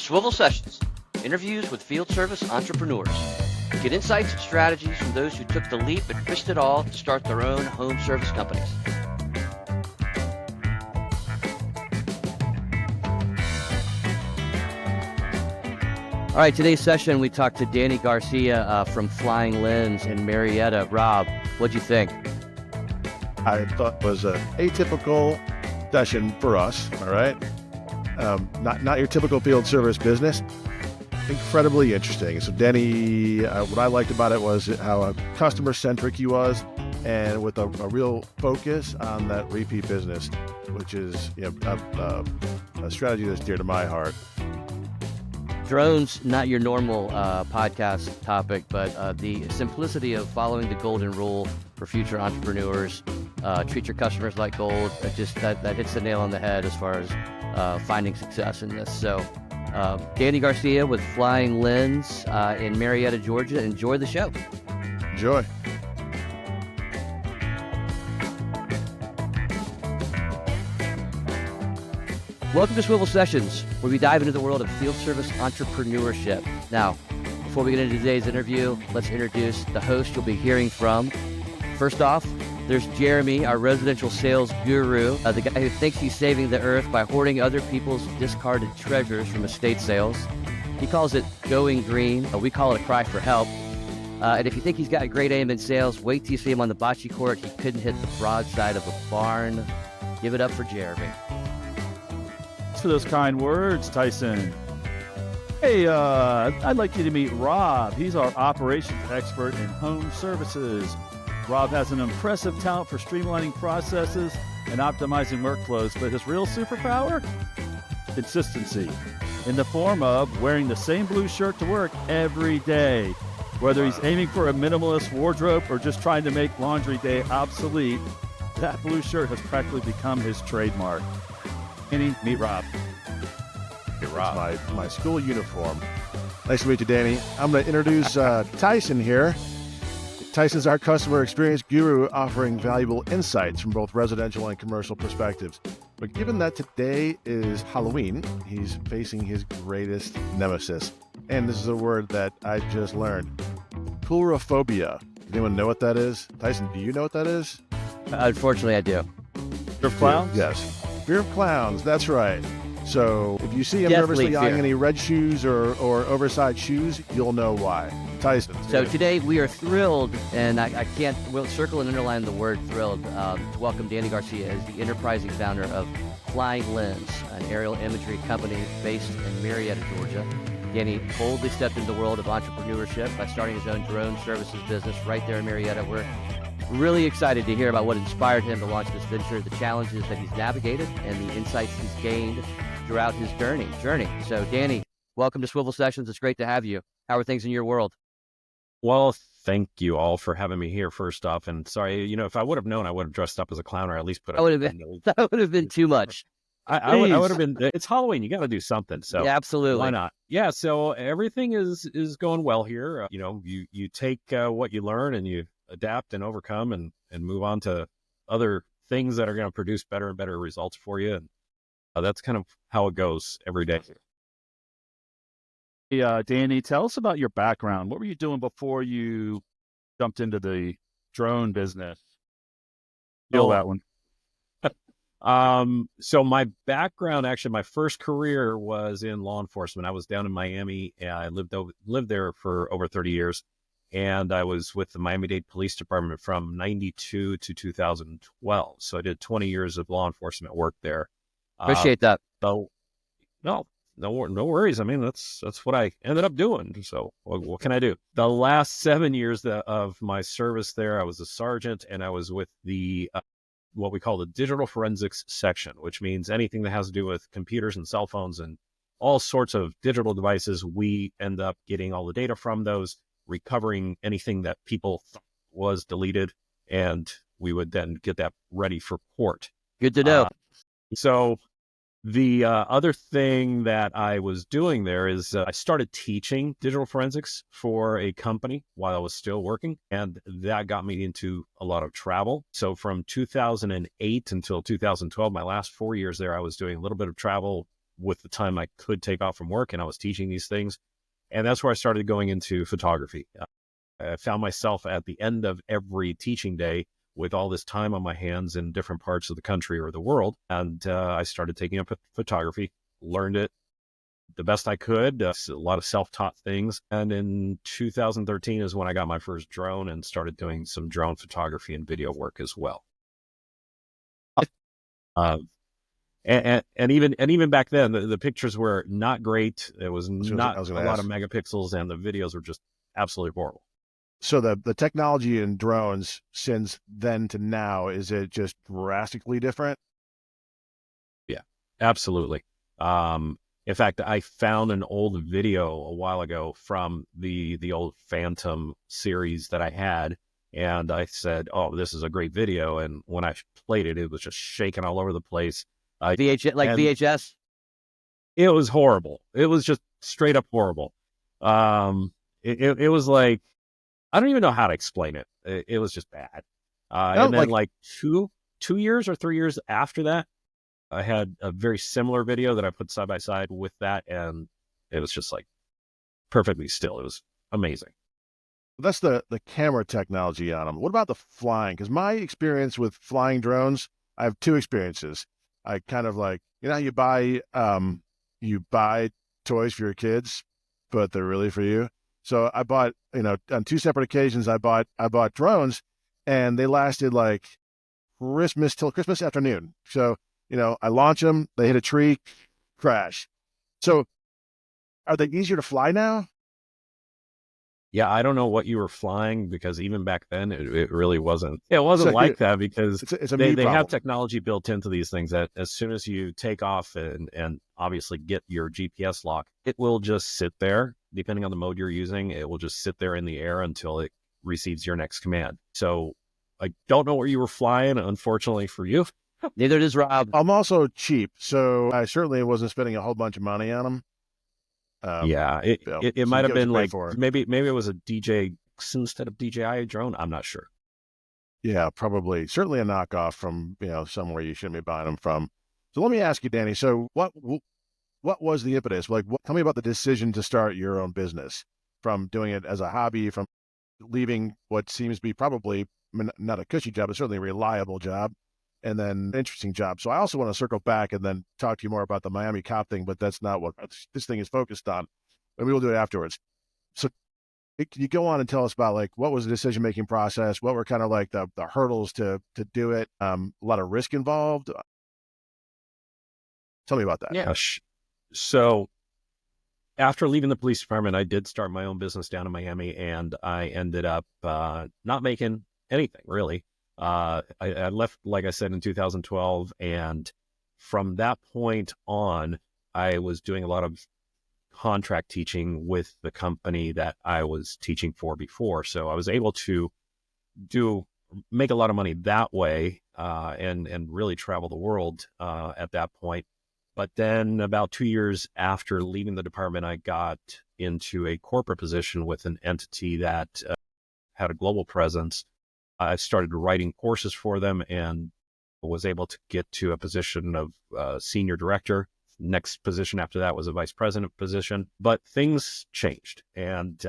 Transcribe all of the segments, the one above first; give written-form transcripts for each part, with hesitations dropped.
Swivl Sessions, interviews with field service entrepreneurs. Get insights and strategies from those who took the leap and risked it all to start their own home service companies. All right, today's session, we talked to Danny Garcia from FlyingLenz in Marietta. Rob, what'd you think? I thought it was an atypical session for us, all right? Not your typical field service business. Incredibly interesting. So Danny, what I liked about it was how customer-centric he was, and with a real focus on that repeat business, which is a strategy that's dear to my heart. Drones, not your normal podcast topic, but the simplicity of following the golden rule for future entrepreneurs. Treat your customers like gold. That hits the nail on the head as far as finding success in this. So Danny Garcia with FlyingLenz in Marietta, Georgia. Enjoy the show. Enjoy. Welcome to Swivl Sessions, where we dive into the world of field service entrepreneurship. Now, before we get into today's interview, let's introduce the host you'll be hearing from. First off, there's Jeremy, our residential sales guru, the guy who thinks he's saving the earth by hoarding other people's discarded treasures from estate sales. He calls it going green. We call it a cry for help. And if you think he's got a great aim in sales, wait till you see him on the bocce court. He couldn't hit the broadside of a barn. Give it up for Jeremy. Thanks for those kind words, Tyson. Hey, I'd like you to meet Rob. He's our operations expert in home services. Rob has an impressive talent for streamlining processes and optimizing workflows, but his real superpower? Consistency, in the form of wearing the same blue shirt to work every day. Whether he's aiming for a minimalist wardrobe or just trying to make laundry day obsolete, that blue shirt has practically become his trademark. Danny, meet Rob. Hey, Rob. It's my school uniform. Nice to meet you, Danny. I'm going to introduce Tyson here. Tyson's our customer experience guru, offering valuable insights from both residential and commercial perspectives. But given that today is Halloween, he's facing his greatest nemesis. And this is a word that I just learned. Coulrophobia. Does anyone know what that is? Tyson, do you know what that is? Unfortunately, I do. Fear of clowns? Yes. Fear of clowns, that's right. So if you see him Definitely nervously eyeing fear. any red shoes or oversized shoes, you'll know why. Tyson. So today we are thrilled, and we'll circle and underline the word thrilled, to welcome Danny Garcia as the enterprising founder of FlyingLenz, an aerial imagery company based in Marietta, Georgia. Danny boldly stepped into the world of entrepreneurship by starting his own drone services business right there in Marietta. We're really excited to hear about what inspired him to launch this venture, the challenges that he's navigated, and the insights he's gained throughout his journey. So Danny, welcome to Swivl Sessions. It's great to have you. How are things in your world? Well, thank you all for having me here, first off. And sorry, if I would have known, I would have dressed up as a clown, or at least put That would have been too much. I would have been. It's Halloween. You got to do something. So yeah, absolutely. Why not? Yeah. So everything is going well here. You take what you learn and you adapt and overcome and move on to other things that are going to produce better and better results for you. And that's kind of how it goes every day. Hey, Danny, tell us about your background. What were you doing before you jumped into the drone business? Feel that one. So my background, actually, my first career was in law enforcement. I was down in Miami, and I lived there for over 30 years. And I was with the Miami-Dade Police Department from 92 to 2012. So I did 20 years of law enforcement work there. Appreciate that. So, no worries. I mean, that's what I ended up doing. So what can I do? The last 7 years of my service there, I was a sergeant, and I was with the what we call the digital forensics section, which means anything that has to do with computers and cell phones and all sorts of digital devices. We end up getting all the data from those, recovering anything that people thought was deleted, and we would then get that ready for court. Good to know. So the other thing that I was doing there is I started teaching digital forensics for a company while I was still working, and that got me into a lot of travel. So from 2008 until 2012, my last 4 years there, I was doing a little bit of travel with the time I could take off from work, and I was teaching these things. And that's where I started going into photography. I found myself at the end of every teaching day with all this time on my hands in different parts of the country or the world. And I started taking up photography, learned it the best I could, a lot of self-taught things. And in 2013 is when I got my first drone and started doing some drone photography and video work as well. And even back then, the pictures were not great. It was not a lot of megapixels, and the videos were just absolutely horrible. So the technology in drones since then to now, is it just drastically different? Yeah, absolutely. In fact, I found an old video a while ago from the old Phantom series that I had, and I said, "Oh, this is a great video." And when I played it, it was just shaking all over the place. VHS. It was horrible. It was just straight up horrible. It was like, I don't even know how to explain it. It was just bad. And then like 2 years or 3 years after that, I had a very similar video that I put side by side with that, and it was just like perfectly still. It was amazing. That's the camera technology on them. What about the flying? Because my experience with flying drones, I have two experiences. I kind of like, you buy toys for your kids, but they're really for you. So I bought, on two separate occasions, I bought drones, and they lasted like Christmas till Christmas afternoon. So, I launch them, they hit a tree, crash. So are they easier to fly now? Yeah, I don't know what you were flying, because even back then it really wasn't. It wasn't like that, because they have technology built into these things that as soon as you take off and obviously get your GPS lock, it will just sit there. Depending on the mode you're using, it will just sit there in the air until it receives your next command. So I don't know where you were flying, unfortunately for you. Neither does Rob. I'm also cheap, so I certainly wasn't spending a whole bunch of money on them. It might have been like maybe it was a DJI instead of DJI drone. I'm not sure. Yeah, probably. Certainly a knockoff from somewhere you shouldn't be buying them from. So let me ask you, Danny. So what was the impetus? Like, tell me about the decision to start your own business, from doing it as a hobby, from leaving what seems to be probably not a cushy job, but certainly a reliable job, and then an interesting job. So I also want to circle back and then talk to you more about the Miami cop thing, but that's not what this thing is focused on. And we will do it afterwards. So can you go on and tell us about, like, what was the decision-making process? What were kind of like the hurdles to do it? A lot of risk involved. Tell me about that. Yeah. So after leaving the police department, I did start my own business down in Miami, and I ended up not making anything really. I left, like I said, in 2012. And from that point on, I was doing a lot of contract teaching with the company that I was teaching for before. So I was able to make a lot of money that way, and really travel the world at that point. But then about 2 years after leaving the department, I got into a corporate position with an entity that had a global presence. I started writing courses for them and was able to get to a position of senior director. Next position after that was a vice president position. But things changed. And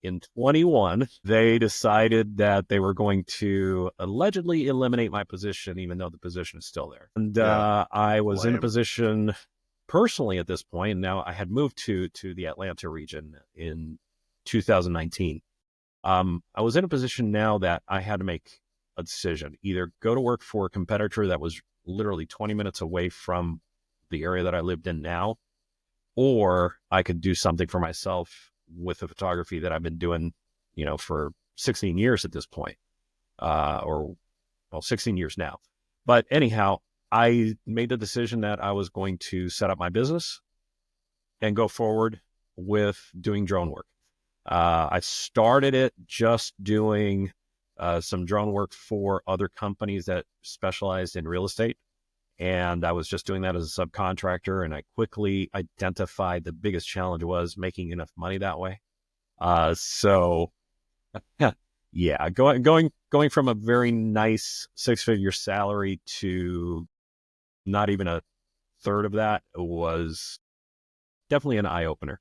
in 21, they decided that they were going to allegedly eliminate my position, even though the position is still there. And I was in a position personally at this point. And now I had moved to the Atlanta region in 2019. I was in a position now that I had to make a decision: either go to work for a competitor that was literally 20 minutes away from the area that I lived in now, or I could do something for myself with the photography that I've been doing, for 16 years at this point, 16 years now. But anyhow, I made the decision that I was going to set up my business and go forward with doing drone work. I started it just doing some drone work for other companies that specialized in real estate. And I was just doing that as a subcontractor. And I quickly identified the biggest challenge was making enough money that way. Going from a very nice 6-figure salary to not even a third of that was definitely an eye opener.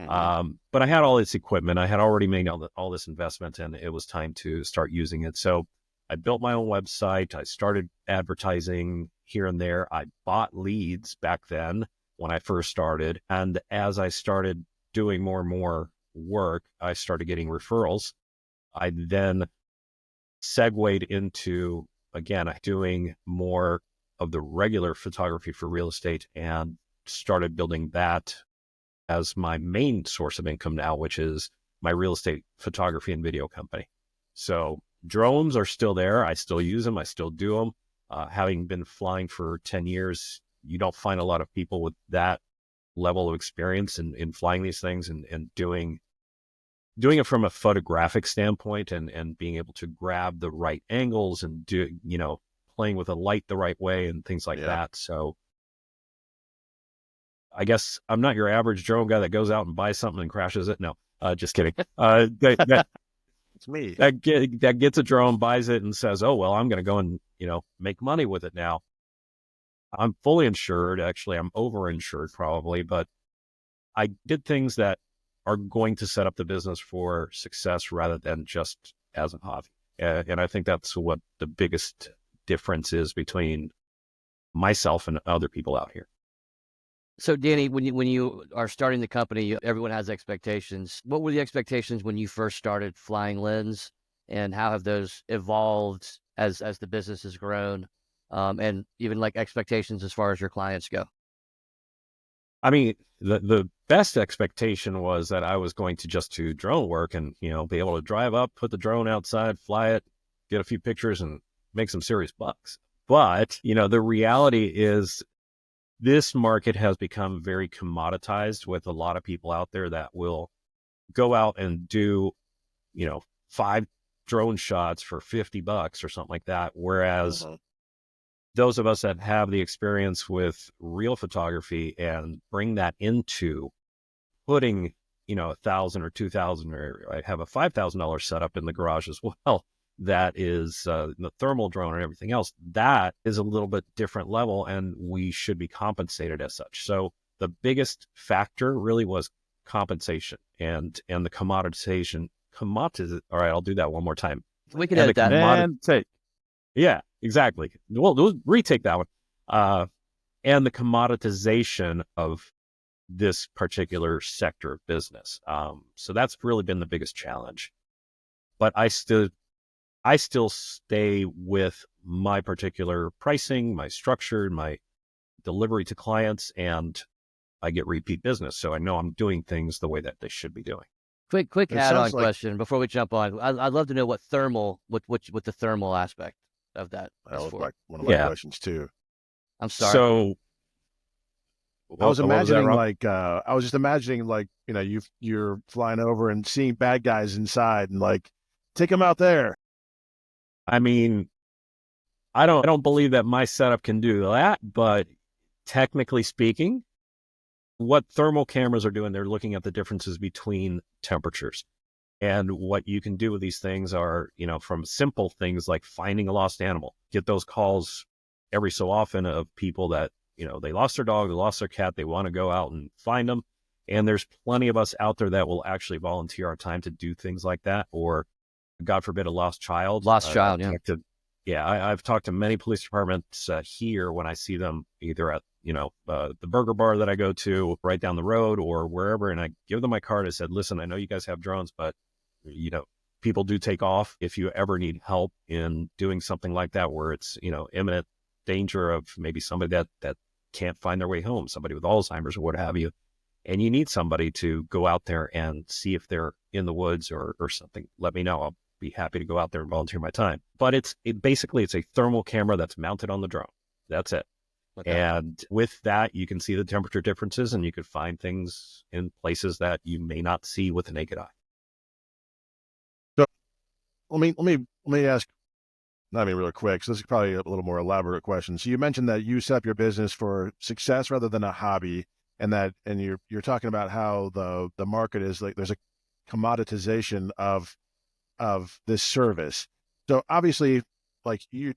Mm-hmm. But I had all this equipment. I had already made all this investment, and it was time to start using it. So I built my own website. I started advertising here and there. I bought leads back then when I first started. And as I started doing more and more work, I started getting referrals. I then segued into, again, doing more of the regular photography for real estate and started building that as my main source of income now, which is my real estate photography and video company. So drones are still there. I still use them. I still do them. Having been flying for 10 years, you don't find a lot of people with that level of experience in flying these things and doing it from a photographic standpoint and being able to grab the right angles and do, playing with a light the right way and things like that. So I guess I'm not your average drone guy that goes out and buys something and crashes it. No, just kidding. It's me. That gets a drone, buys it, and says, "Oh well, I'm going to go and make money with it now." I'm fully insured. Actually, I'm overinsured probably, but I did things that are going to set up the business for success rather than just as a hobby. And I think that's what the biggest difference is between myself and other people out here. So Danny, when you are starting the company, everyone has expectations. What were the expectations when you first started FlyingLenz, and how have those evolved as the business has grown, and even like expectations as far as your clients go? I mean, the best expectation was that I was going to just do drone work and, be able to drive up, put the drone outside, fly it, get a few pictures and make some serious bucks. But, the reality is this market has become very commoditized with a lot of people out there that will go out and do, 5 drone shots for $50 or something like that. Whereas those of us that have the experience with real photography and bring that into putting, $1,000 or $2,000, or I have a $5,000 setup in the garage as well. That is the thermal drone and everything else. That is a little bit different level, and we should be compensated as such. So the biggest factor really was compensation and the commoditization. All right, I'll do that one more time. We can edit that. And take. Yeah, exactly. We'll retake that one. And the commoditization of this particular sector of business. So that's really been the biggest challenge. But I still stay with my particular pricing, my structure, my delivery to clients, and I get repeat business. So I know I'm doing things the way that they should be doing. Quick add-on question before we jump on. I'd love to know what the thermal aspect of that That is was for. one of my questions too. I'm sorry. So I was imagining I was just imagining you're flying over and seeing bad guys inside and take them out there. I mean, I don't believe that my setup can do that, but technically speaking, what thermal cameras are doing, they're looking at the differences between temperatures. And what you can do with these things are, from simple things like finding a lost animal, get those calls every so often of people that, they lost their dog, they lost their cat, they want to go out and find them. And there's plenty of us out there that will actually volunteer our time to do things like that. Or God forbid, a lost child. I've talked to many police departments here when I see them either at, the burger bar that I go to right down the road or wherever. And I give them my card. I said, listen, I know you guys have drones, but, people do take off. If you ever need help in doing something like that, where it's, imminent danger of maybe somebody that can't find their way home, somebody with Alzheimer's or what have you, and you need somebody to go out there and see if they're in the woods or something, let me know. I'll be happy to go out there and volunteer my time. But basically it's a thermal camera that's mounted on the drone. That's it. Okay. And with that, you can see the temperature differences and you could find things in places that you may not see with the naked eye. So let me ask, really quick. So this is probably a little more elaborate question. So you mentioned that you set up your business for success rather than a hobby, and you're talking about how the market is there's a commoditization of this service. So obviously like you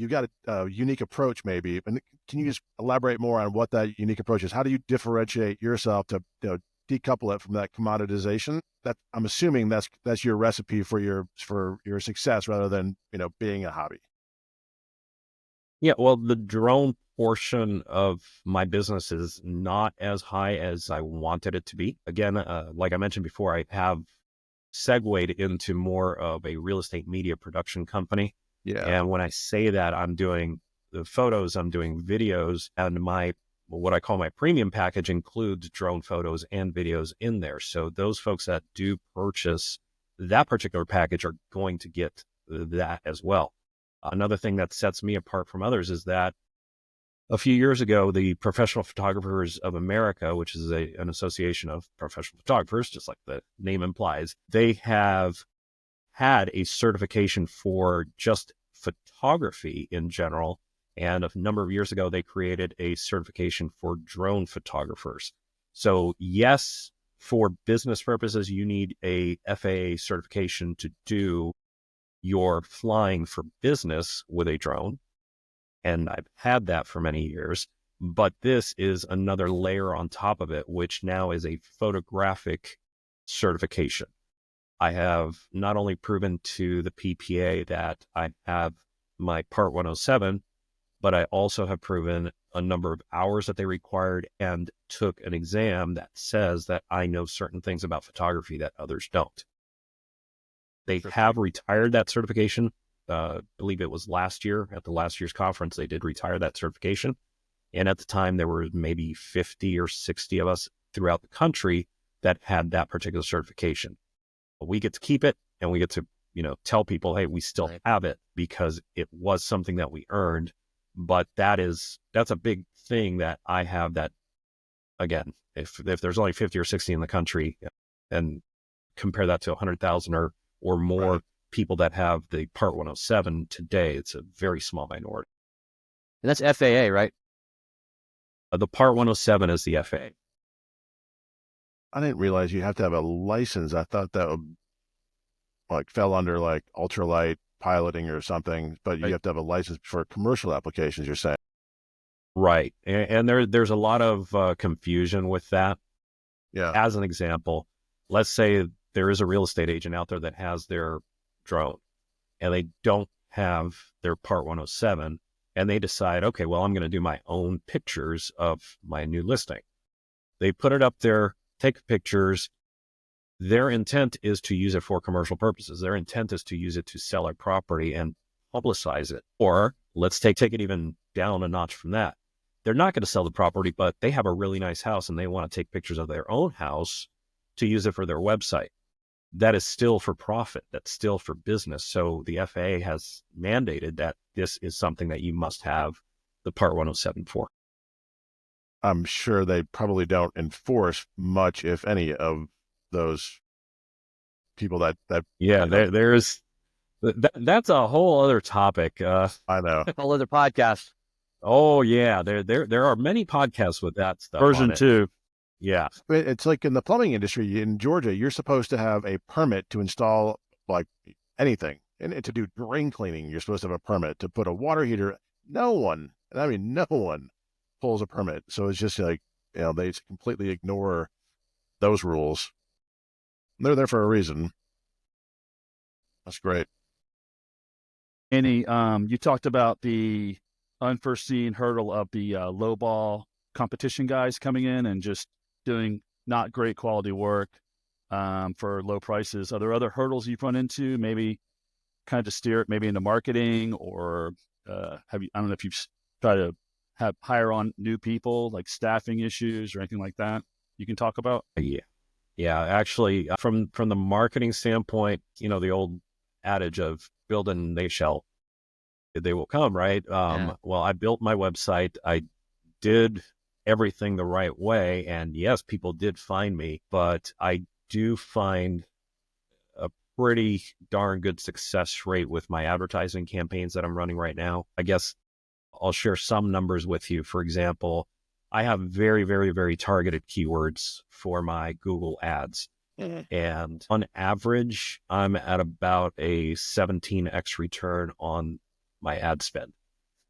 got a unique approach maybe, and can you just elaborate more on what that unique approach is? How do you differentiate yourself to decouple it from that commoditization? That I'm assuming that's your recipe for your success rather than being a hobby. Yeah, well, the drone portion of my business is not as high as I wanted it to be. Again, like I mentioned before, I have segued into more of a real estate media production company. Yeah. And when I say that, I'm doing the photos, I'm doing videos, and what I call my premium package includes drone photos and videos in there. So those folks that do purchase that particular package are going to get that as well. Another thing that sets me apart from others is that a few years ago, the Professional Photographers of America, which is an association of professional photographers, just like the name implies, they have had a certification for just photography in general. And a number of years ago, they created a certification for drone photographers. So yes, for business purposes, you need a FAA certification to do your flying for business with a drone. And I've had that for many years, but this is another layer on top of it, which now is a photographic certification. I have not only proven to the PPA that I have my Part 107, but I also have proven a number of hours that they required and took an exam that says that I know certain things about photography that others don't. They have retired that certification. I believe it was last year at the last year's conference, they did retire that certification. And at the time, there were maybe 50 or 60 of us throughout the country that had that particular certification. We get to keep it, and we get to, tell people, hey, we still have it because it was something that we earned. But that's a big thing that I have that, again, if there's only 50 or 60 in the country and compare that to 100,000 or more people that have the Part 107 today, it's a very small minority. And that's FAA, right? The Part 107 is the FAA. I didn't realize you have to have a license. I thought that would fell under ultralight piloting or something, but you have to have a license for commercial applications, you're saying. Right. And there's a lot of confusion with that. Yeah. As an example, let's say there is a real estate agent out there that has their drone and they don't have their Part 107, and they decide, okay, well, I'm going to do my own pictures of my new listing. They put it up there, take pictures. Their intent is to use it for commercial purposes. Their intent is to use it to sell a property and publicize it. Or let's take it even down a notch from that. They're not going to sell the property, but they have a really nice house and they want to take pictures of their own house to use it for their website. That is still for profit. That's still for business. So the FAA has mandated that this is something that you must have the Part 107 for. I'm sure they probably don't enforce much, if any, of those people that there's that's a whole other topic. I know. A whole other podcast. Oh yeah, there are many podcasts with that stuff. Version 2. Yeah. It's like in the plumbing industry in Georgia, you're supposed to have a permit to install anything. And to do drain cleaning, you're supposed to have a permit. To put a water heater, no one pulls a permit. So it's just they completely ignore those rules. They're there for a reason. That's great. Annie, you talked about the unforeseen hurdle of the lowball competition guys coming in and just doing not great quality work for low prices. Are there other hurdles you've run into? Maybe kind of to steer it maybe into marketing, or I don't know if you've tried to hire on new people, like staffing issues or anything like that you can talk about? Yeah. Actually, from the marketing standpoint, the old adage of build and they will come, right? Well, I built my website. I did everything the right way. And yes, people did find me, but I do find a pretty darn good success rate with my advertising campaigns that I'm running right now. I guess I'll share some numbers with you. For example, I have very, very, very targeted keywords for my Google ads. And on average, I'm at about a 17x return on my ad spend.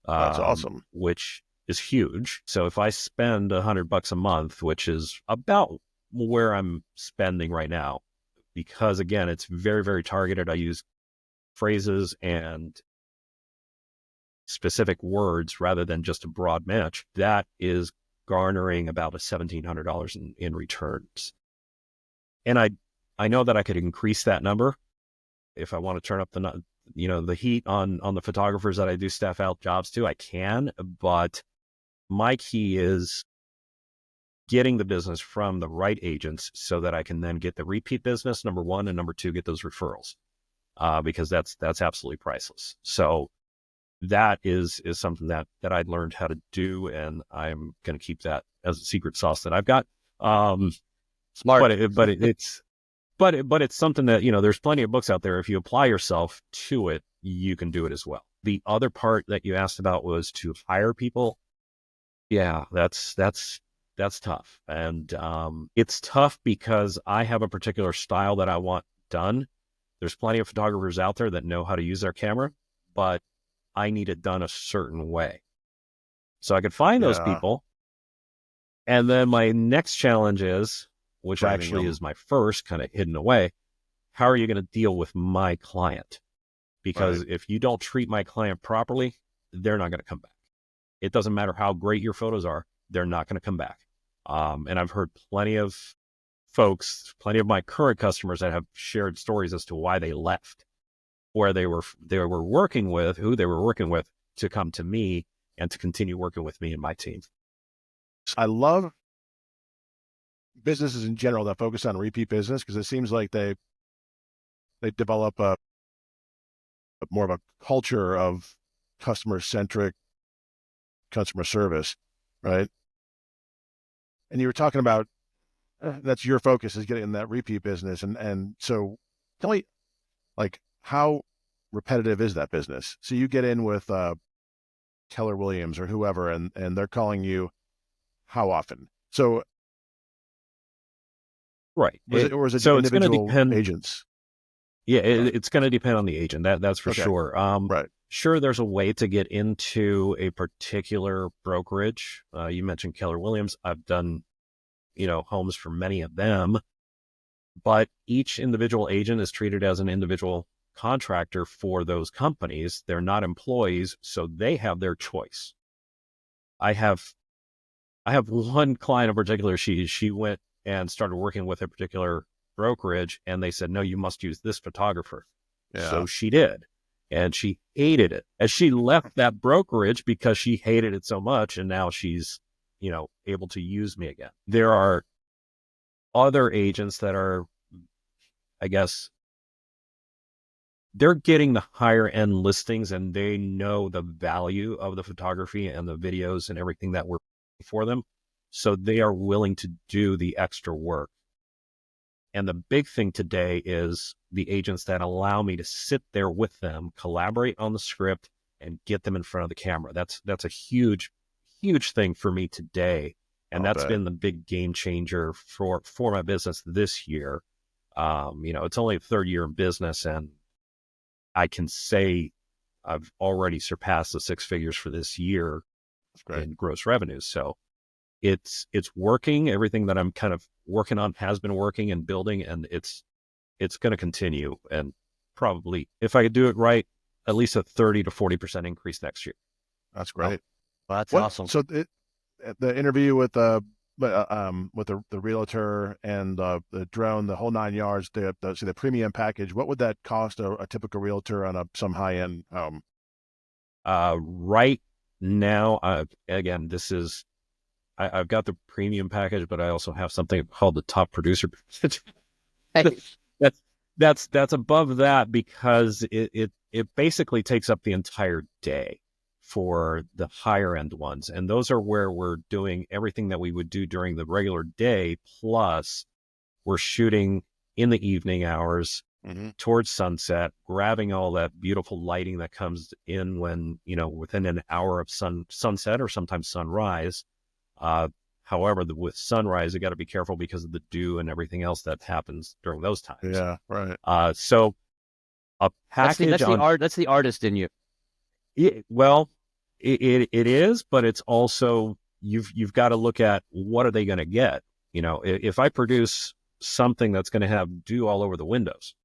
That's awesome. Which is huge. So if I spend $100 a month, which is about where I'm spending right now, because again, it's very, very targeted. I use phrases and specific words rather than just a broad match. That is garnering about $1,700 in returns. And I know that I could increase that number if I want to turn up the heat on the photographers that I do staff out jobs to. I can, but my key is getting the business from the right agents so that I can then get the repeat business, number one, and number two, get those referrals, because that's absolutely priceless. So that is something that I'd learned how to do, and I'm going to keep that as a secret sauce that I've got. Smart. But it's something that, there's plenty of books out there. If you apply yourself to it, you can do it as well. The other part that you asked about was to hire people. Yeah, that's tough. And it's tough because I have a particular style that I want done. There's plenty of photographers out there that know how to use their camera, but I need it done a certain way. So I could find those people. And then my next challenge is, which actually is my first kind of hidden away, how are you going to deal with my client? Because if you don't treat my client properly, they're not going to come back. It doesn't matter how great your photos are, they're not going to come back. And I've heard plenty of folks, plenty of my current customers that have shared stories as to why they left, where they were working with, who they were working with, to come to me and to continue working with me and my team. I love businesses in general that focus on repeat business, because it seems like they develop a more of a culture of customer-centric customer service, right? And you were talking about that's your focus, is getting that repeat business. And so tell me, like, how repetitive is that business? So you get in with Keller Williams or whoever, and they're calling you how often? So right. Or is it so individual it's going to depend, agents? Yeah, it's going to depend on the agent. That's for sure. Right. Sure, there's a way to get into a particular brokerage. You mentioned Keller Williams. I've done, homes for many of them, but each individual agent is treated as an individual contractor for those companies. They're not employees, so they have their choice. I have one client in particular. She went and started working with a particular brokerage, and they said, no, you must use this photographer. Yeah. So she did, and she hated it. As she left that brokerage because she hated it so much, and now she's, able to use me again. There are other agents that are, I guess, they're getting the higher end listings, and they know the value of the photography and the videos and everything that we're for them. So they are willing to do the extra work. And the big thing today is the agents that allow me to sit there with them, collaborate on the script, and get them in front of the camera. That's a huge, huge thing for me today. And that's been the big game changer for my business this year. It's only the third year in business, and I can say I've already surpassed the six figures for this year in gross revenues. So it's working. Everything that I'm kind of working on has been working and building, and it's going to continue. And probably, if I could do it right, at least a 30 to 40% increase next year. That's great. Well, that's awesome. So the interview with the realtor and the drone, the whole 9 yards, the premium package, what would that cost a typical realtor on some high end home? Right now, again, this is, I've got the premium package, but I also have something called the top producer. That's above that, because it basically takes up the entire day for the higher end ones. And those are where we're doing everything that we would do during the regular day. Plus we're shooting in the evening hours towards sunset, grabbing all that beautiful lighting that comes in when, within an hour of sunset or sometimes sunrise. However, with sunrise, you got to be careful because of the dew and everything else that happens during those times. Yeah, right. So a package that's the artist in you. Well, it is, but it's also you've got to look at what are they going to get. If I produce something that's going to have dew all over the windows,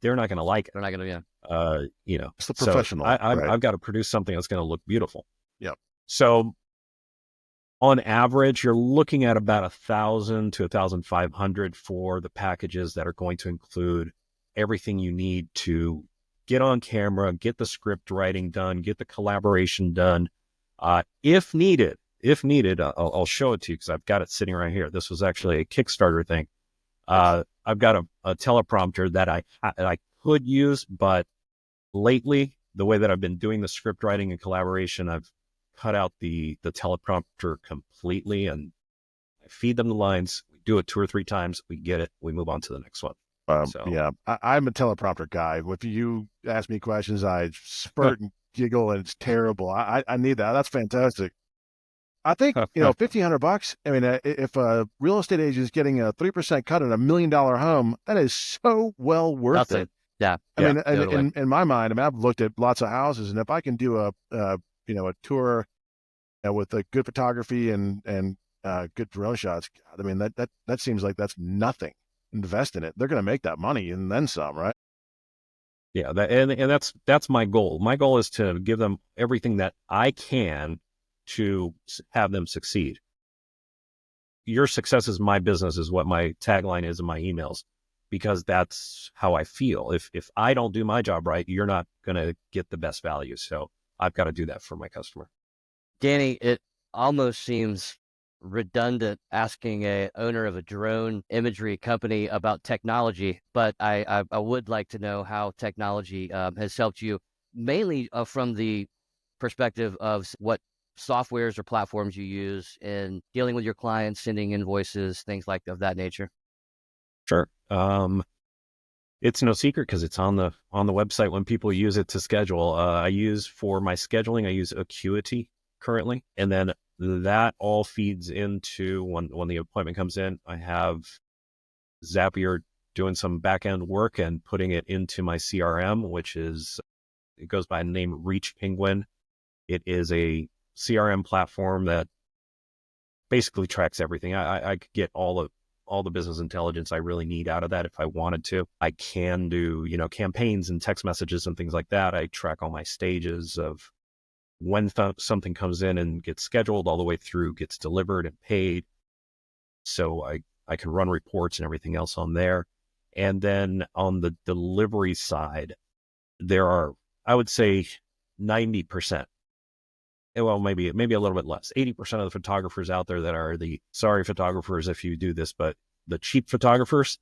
they're not going to like it. They're not going to, It's the professional, So right? I've got to produce something that's going to look beautiful. Yep. So on average, you're looking at about 1,000 to 1,500 for the packages that are going to include everything you need to get on camera, get the script writing done, get the collaboration done. If needed, I'll show it to you because I've got it sitting right here. This was actually a Kickstarter thing. I've got a teleprompter that I could use, but lately, the way that I've been doing the script writing and collaboration, I've cut out the teleprompter completely, and I feed them the lines. We do it 2 or 3 times. We get it. We move on to the next one. Yeah, I'm a teleprompter guy. If you ask me questions, I spurt and giggle, and it's terrible. I need that. That's fantastic. I think, $1,500. I mean, if a real estate agent is getting a 3% cut on $1 million home, that is so well worth it. Yeah. I mean, totally. in my mind, I mean, I've looked at lots of houses, and if I can do a tour with a good photography and good drone shots, I mean, that seems like that's nothing. Invest in it. They're going to make that money and then some, right? Yeah, and that's my goal. My goal is to give them everything that I can to have them succeed. Your success is my business is what my tagline is in my emails, because that's how I feel. If I don't do my job right, you're not going to get the best value. So I've got to do that for my customer. Danny, it almost seems redundant asking a owner of a drone imagery company about technology, but I would like to know how technology has helped you, mainly from the perspective of what softwares or platforms you use in dealing with your clients, sending invoices, things like of that nature. Sure. It's no secret because it's on the website when people use it to schedule. I use for my scheduling, I use Acuity currently, and then that all feeds into when the appointment comes in. I have Zapier doing some back end work and putting it into my CRM, which it goes by the name Reach Penguin. It is a CRM platform that basically tracks everything. I could get all the business intelligence I really need out of that if I wanted to. I can do, campaigns and text messages and things like that. I track all my stages of when something comes in and gets scheduled all the way through, gets delivered and paid. So I can run reports and everything else on there. And then on the delivery side, there are, I would say 90%. Well, maybe a little bit less. 80% of the photographers out there that are sorry photographers if you do this, but the cheap photographers,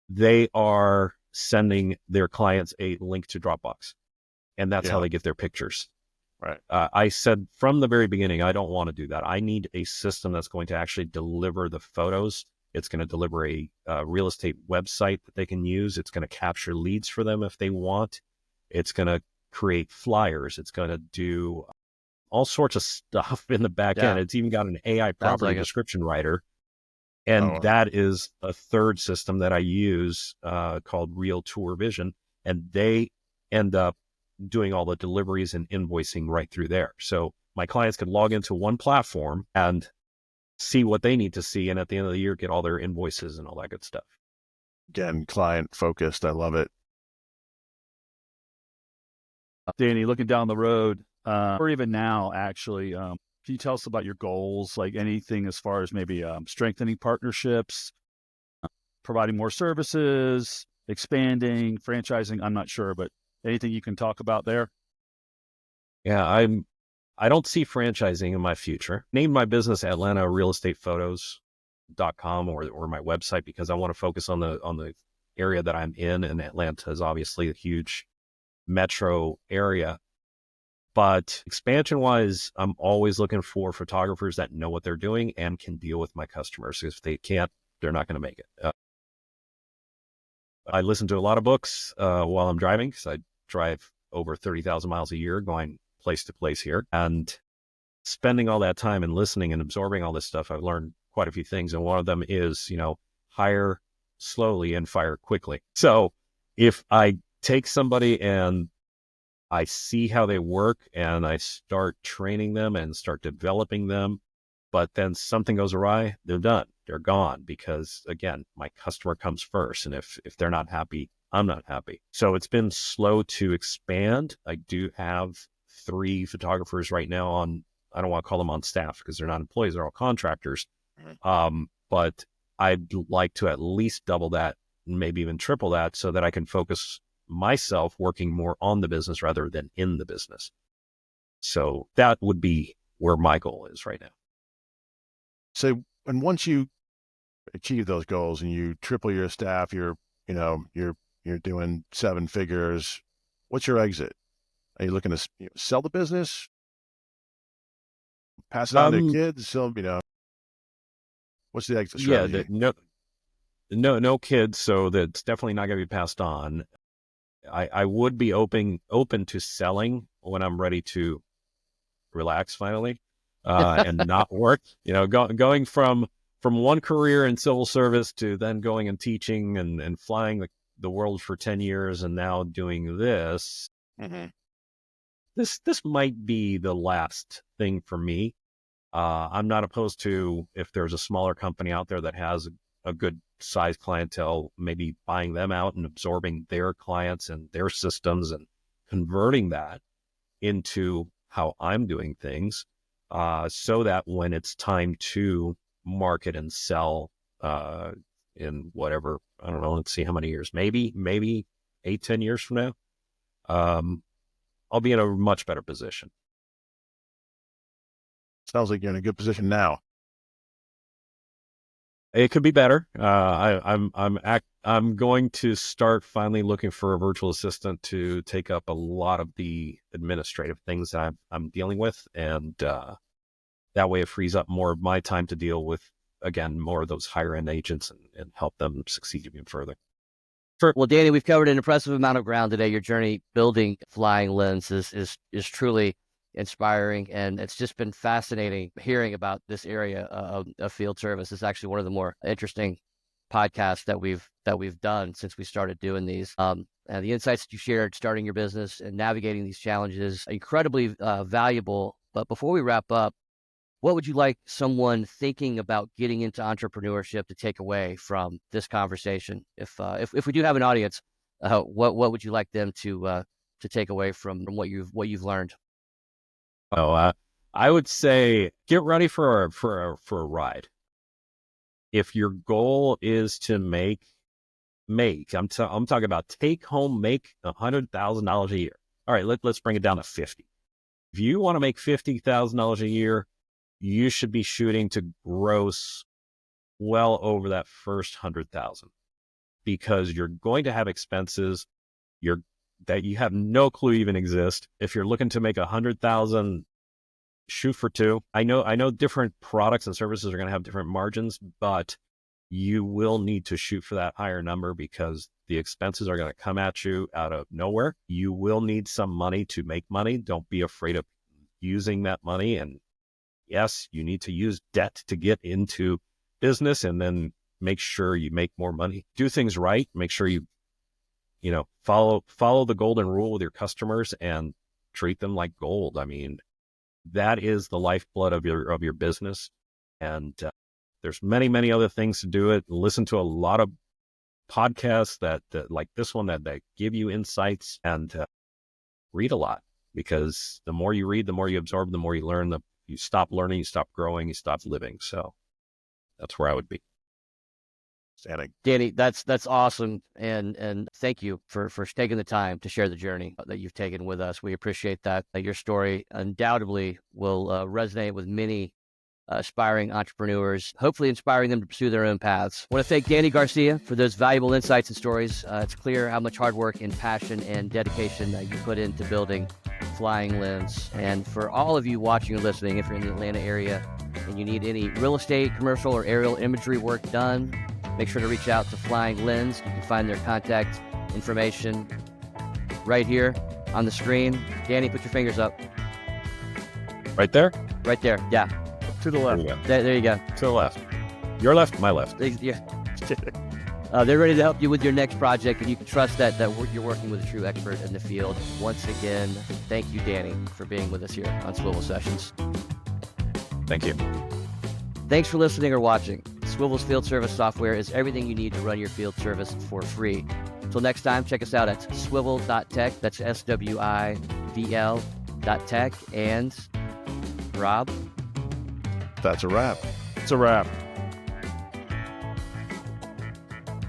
they are sending their clients a link to Dropbox. And that's how they get their pictures. Right. I said from the very beginning, I don't want to do that. I need a system that's going to actually deliver the photos. It's going to deliver a real estate website that they can use. It's going to capture leads for them if they want. It's going to create flyers. It's going to do all sorts of stuff in the back end. It's even got an AI property description writer. And that is a third system that I use called Realtor Vision. And they end up doing all the deliveries and invoicing right through there. So my clients can log into one platform and see what they need to see. And at the end of the year, get all their invoices and all that good stuff. Again, client focused. I love it. Danny, looking down the road, or even now, actually, can you tell us about your goals, like anything as far as maybe strengthening partnerships, providing more services, expanding, franchising? I'm not sure, but anything you can talk about there? Yeah, I don't see franchising in my future. Named my business Atlanta Real Estate Photos.com or my website because I want to focus on the area that I'm in, and Atlanta is obviously a huge metro area. But expansion-wise, I'm always looking for photographers that know what they're doing and can deal with my customers. If they can't, they're not going to make it. I listen to a lot of books while I'm driving because I drive over 30,000 miles a year going place to place here. And spending all that time and listening and absorbing all this stuff, I've learned quite a few things. And one of them is, hire slowly and fire quickly. So if I take somebody and I see how they work and I start training them and start developing them. But then something goes awry, they're done. They're gone because, again, my customer comes first. And if they're not happy, I'm not happy. So it's been slow to expand. I do have 3 photographers right now on, I don't want to call them on staff because they're not employees, they're all contractors. But I'd like to at least double that, maybe even triple that, so that I can focus myself working more on the business rather than in the business. So that would be where my goal is right now. So, and once you achieve those goals and you triple your staff, you're doing 7 figures. What's your exit? Are you looking to sell the business, pass it on to kids? So, what's the exit strategy? No kids. So that's definitely not going to be passed on. I would be open to selling when I'm ready to relax finally, and not work, going from one career in civil service to then going and teaching and flying the world for 10 years and now doing this. Mm-hmm. This might be the last thing for me. I'm not opposed to, if there's a smaller company out there that has a good size clientele, maybe buying them out and absorbing their clients and their systems and converting that into how I'm doing things, so that when it's time to market and sell in whatever, I don't know, let's see how many years, maybe 8-10 years from now, I'll be in a much better position. Sounds like you're in a good position now. It could be better. I'm going to start finally looking for a virtual assistant to take up a lot of the administrative things that I'm dealing with, and that way it frees up more of my time to deal with, again, more of those higher end agents and help them succeed even further. Well, Danny, we've covered an impressive amount of ground today. Your journey building FlyingLenz is truly inspiring, and it's just been fascinating hearing about this area of field service. It's actually one of the more interesting podcasts that we've done since we started doing these. And the insights that you shared starting your business and navigating these challenges are incredibly valuable. But before we wrap up, what would you like someone thinking about getting into entrepreneurship to take away from this conversation? If we do have an audience, what would you like them to take away from what you've learned? Oh, I would say get ready for a ride. If your goal is to make, I'm talking about take home, make $100,000 a year. All right, let's bring it down to 50. If you want to make $50,000 a year, you should be shooting to gross well over that first 100,000, because you're going to have expenses that you have no clue even exist. If you're looking to make 100,000, shoot for 2. I know different products and services are going to have different margins, but you will need to shoot for that higher number because the expenses are going to come at you out of nowhere. You will need some money to make money. Don't be afraid of using that money. And yes, you need to use debt to get into business, and then make sure you make more money. Do things right. Make sure you follow the golden rule with your customers and treat them like gold. I mean, that is the lifeblood of your business. And there's many other things to do it. Listen to a lot of podcasts that like this one that give you insights, and read a lot, because the more you read, the more you absorb, the more you learn. You stop learning, you stop growing, you stop living. So that's where I would be. Danny, that's awesome, and thank you for taking the time to share the journey that you've taken with us. We appreciate that. Your story undoubtedly will resonate with many aspiring entrepreneurs, hopefully inspiring them to pursue their own paths. I want to thank Danny Garcia for those valuable insights and stories. It's clear how much hard work and passion and dedication that you put into building FlyingLenz. And for all of you watching or listening, if you're in the Atlanta area and you need any real estate, commercial, or aerial imagery work done, make sure to reach out to FlyingLenz. You can find their contact information right here on the screen. Danny, put your fingers up. Right there? Right there, yeah. To the left. There you go. To the left. Your left, my left. Yeah. They're ready to help you with your next project, and you can trust that you're working with a true expert in the field. Once again, thank you, Danny, for being with us here on Swivl Sessions. Thank you. Thanks for listening or watching. Swivl's field service software is everything you need to run your field service for free. Until next time, check us out at swivl.tech. That's SWIVL.tech. And Rob? That's a wrap. It's a wrap.